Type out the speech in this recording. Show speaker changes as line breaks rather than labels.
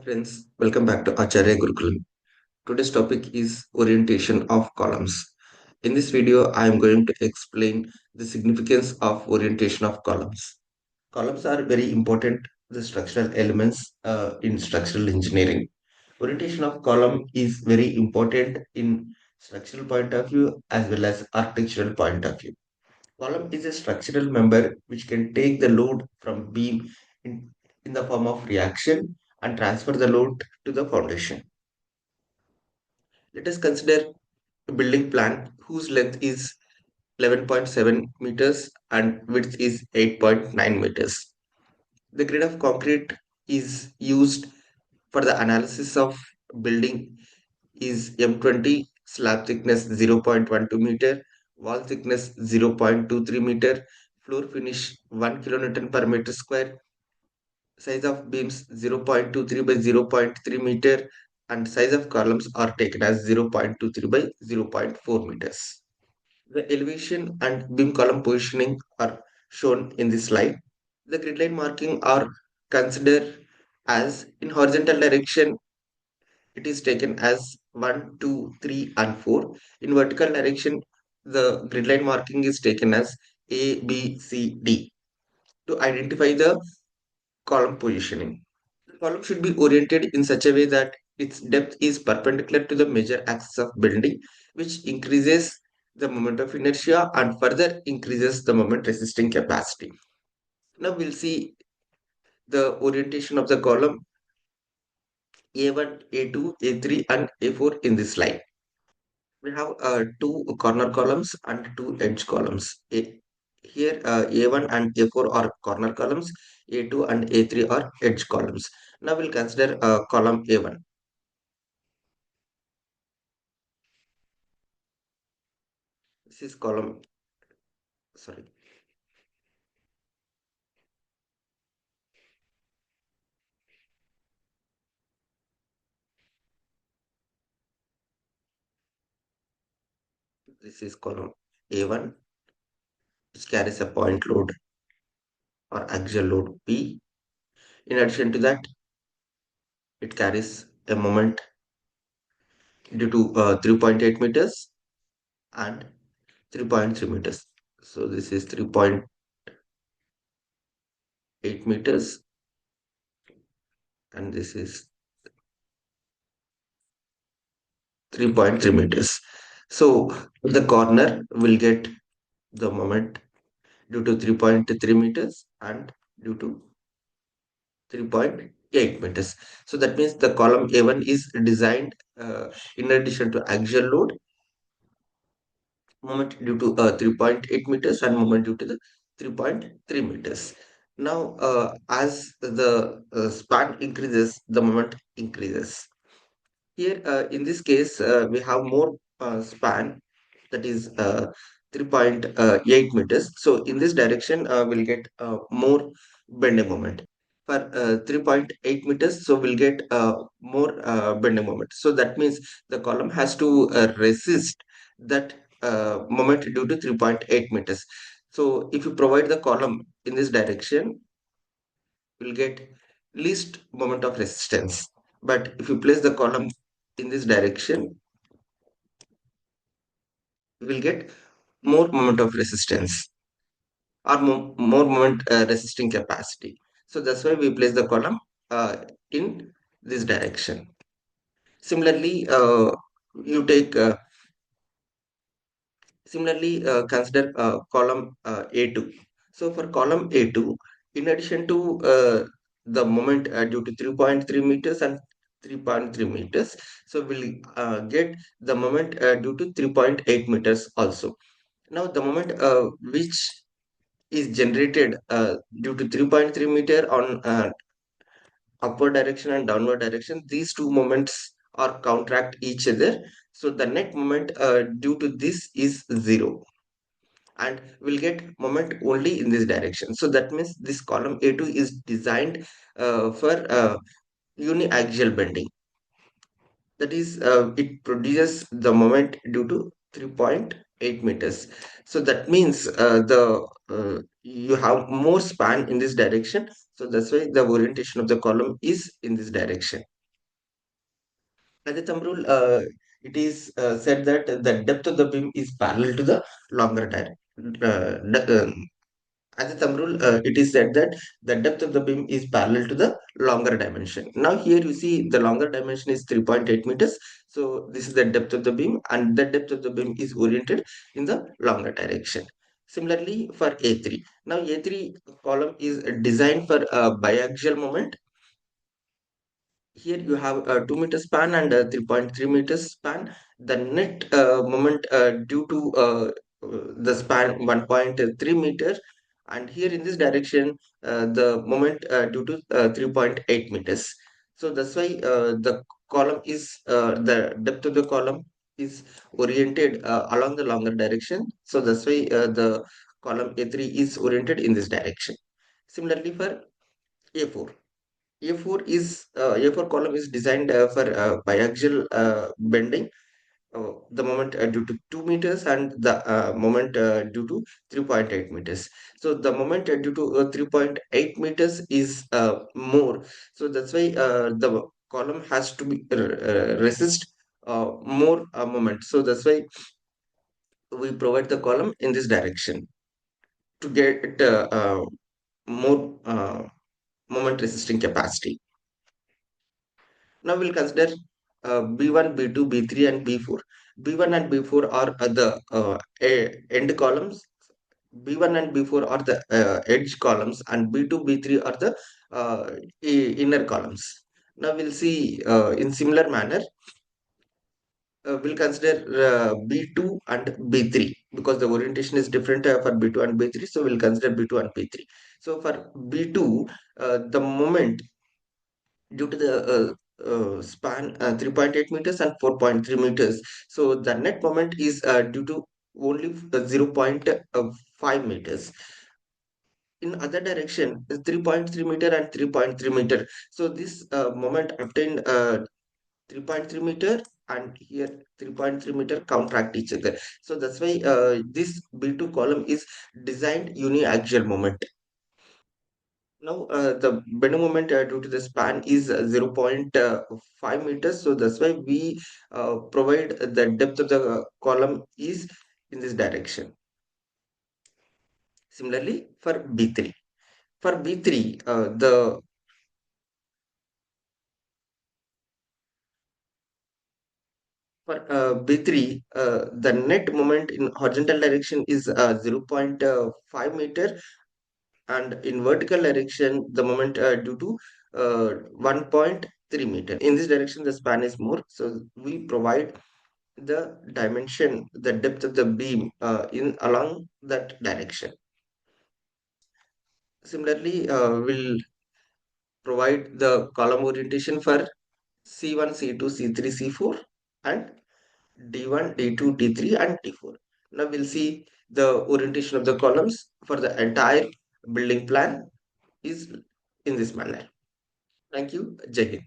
Friends, welcome back to Acharya Gurukulam. Today's topic is orientation of columns. In this video, I am going to explain the significance of orientation of columns. Columns are very important, the structural elements in structural engineering. Orientation of column is very important in structural point of view as well as architectural point of view. Column is a structural member which can take the load from beam in, in the form of reaction and transfer the load to the foundation. Let us consider a building plan whose length is 11.7 meters and width is 8.9 meters. The grade of concrete is used for the analysis of building is M20, slab thickness 0.12 meter, wall thickness 0.23 meter, floor finish 1 kilonewton per meter square, size of beams 0.23 by 0.3 meter, and size of columns are taken as 0.23 by 0.4 meters. The elevation and beam column positioning are shown in this slide. The grid line marking are considered as in horizontal direction it is taken as 1, 2, 3, and 4. In vertical direction, the grid line marking is taken as A, B, C, D to identify the column positioning. The column should be oriented in such a way that its depth is perpendicular to the major axis of building, which increases the moment of inertia and further increases the moment resisting capacity. Now we'll see the orientation of the column A1, A2, A3, and A4 in this slide. We have two corner columns and two edge columns. Here, A1 and A4 are corner columns, A2 and A3 are edge columns. Now we'll consider column A1. This is column, sorry, this is column A1, which carries a point load or axial load P. In addition to that, it carries a moment due to 3.8 meters and 3.3 meters. So this is 3.8 meters and this is 3.3 meters. So the corner will get the moment due to 3.3 meters and due to 3.8 meters. So that means the column A1 is designed in addition to axial load, moment due to 3.8 meters and moment due to the 3.3 meters. Now, as the span increases, the moment increases. Here, in this case, we have more span, that is 3.8 meters. So in this direction, we'll get more bending moment. For 3.8 meters, so we'll get more bending moment. So that means the column has to resist that moment due to 3.8 meters. So if you provide the column in this direction, will get least moment of resistance. But if you place the column in this direction, you will get more moment of resistance or more moment resisting capacity. So that's why we place the column in this direction. Similarly, you take similarly consider column A2. So for column A2, in addition to the moment due to 3.3 meters and 3.3 meters, so we'll get the moment due to 3.8 meters also. Now the moment which is generated due to 3.3 meter on upward direction and downward direction, these two moments are counteract each other. So the net moment due to this is zero and we'll get moment only in this direction. So that means this column A2 is designed for uniaxial bending. That is, it produces the moment due to 3.8 meters. So that means you have more span in this direction. So that's why the orientation of the column is in this direction. As a thumb rule, it is said that the depth of the beam is parallel to the longer direction. As a thumb rule, it is said that the depth of the beam is parallel to the longer dimension. Now here you see the longer dimension is 3.8 meters. So this is the depth of the beam, and the depth of the beam is oriented in the longer direction. Similarly for A3. Now A3 column is designed for a biaxial moment. Here you have a 2 meter span and a 3.3 meters span. The net moment due to the span 1.3 meter, and here in this direction the moment due to 3.8 meters. So that's why the column is the depth of the column is oriented along the longer direction. So that's why the column A3 is oriented in this direction. Similarly for A4. A4 column is designed for biaxial bending. The moment due to 2 meters and the moment due to 3.8 meters. So the moment due to 3.8 meters is more. So that's why the column has to be resist more moment. So that's why we provide the column in this direction to get more moment resisting capacity. Now we'll consider B1, B2, B3, and B4. B1 and B4 are the end columns. B1 and B4 are the edge columns, and B2, B3 are the inner columns. Now we'll see in similar manner. We'll consider B2 and B3 because the orientation is different for B2 and B3. So we'll consider B2 and B3. So for B2, the moment due to the span 3.8 meters and 4.3 meters. So the net moment is due to only 0.5 meters. In other direction, is 3.3 meter and 3.3 meter. So this moment obtained 3.3 meter and here 3.3 meter counteract each other. So that's why this B2 column is designed uniaxial moment. Now, the bending moment due to the span is 0.5 meters. So that's why we provide the depth of the column is in this direction. Similarly, for B3. For B3, B3, the net moment in horizontal direction is 0.5 meter, and in vertical direction the moment due to 1.3 meter. In this direction the span is more, so we provide the dimension, the depth of the beam in along that direction. Similarly we'll provide the column orientation for C1, C2, C3, C4, and D1, D2, D3, and D4. Now we'll see the orientation of the columns for the entire building plan is in this manner. Thank you. Jai Hind.